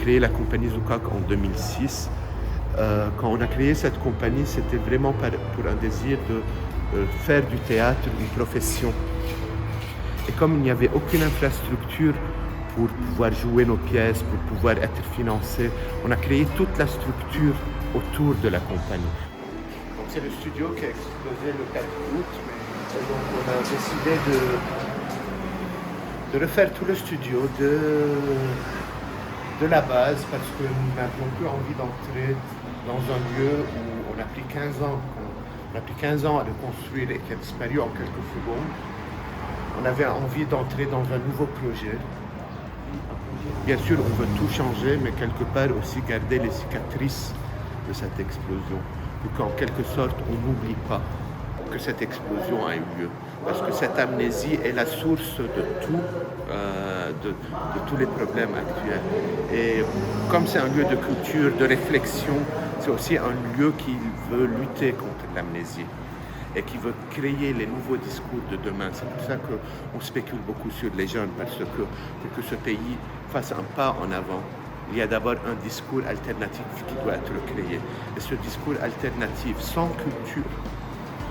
créé la compagnie Zoukak en 2006. Quand on a créé cette compagnie, c'était vraiment pour un désir de faire du théâtre une profession. Et comme il n'y avait aucune infrastructure pour pouvoir jouer nos pièces, pour pouvoir être financé, on a créé toute la structure autour de la compagnie. Donc c'est le studio qui a explosé le 4 août, et donc on a décidé de refaire tout le studio de la base parce que nous n'avions plus envie d'entrer dans un lieu où on a pris 15 ans. On a pris 15 ans à le construire et qui a disparu en quelques secondes. On avait envie d'entrer dans un nouveau projet. Bien sûr, on veut tout changer, mais quelque part aussi garder les cicatrices de cette explosion. Pour qu'en quelque sorte, on n'oublie pas que cette explosion a eu lieu. Parce que cette amnésie est la source de tout, de tous les problèmes actuels. Et comme c'est un lieu de culture, de réflexion, c'est aussi un lieu qui veut lutter contre l'amnésie et qui veut créer les nouveaux discours de demain. C'est pour ça qu'on spécule beaucoup sur les jeunes, parce que pour que ce pays fasse un pas en avant, il y a d'abord un discours alternatif qui doit être créé. Et ce discours alternatif, sans culture,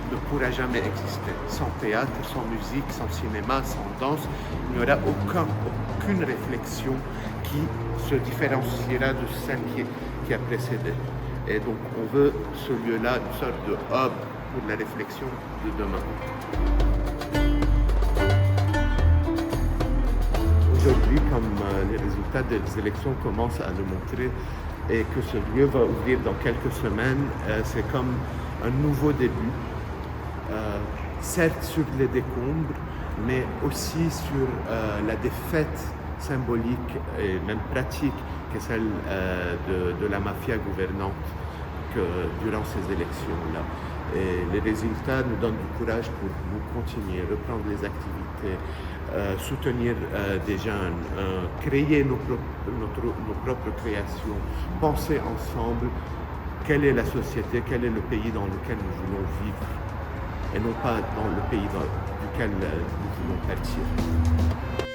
ne pourra jamais exister. Sans théâtre, sans musique, sans cinéma, sans danse, il n'y aura aucune réflexion qui se différenciera de celle qui a précédé. Et donc on veut ce lieu-là, une sorte de hub pour la réflexion de demain. Aujourd'hui, comme les résultats des élections commencent à le montrer et que ce lieu va ouvrir dans quelques semaines, c'est comme un nouveau début. Certes sur les décombres, mais aussi sur la défaite symbolique et même pratique qu'est celle de la mafia gouvernante durant ces élections-là. Et les résultats nous donnent du courage pour nous continuer, reprendre les activités, soutenir des jeunes, créer nos propres créations, penser ensemble quelle est la société, quel est le pays dans lequel nous voulons vivre, et non pas dans le pays duquel nous voulons partir.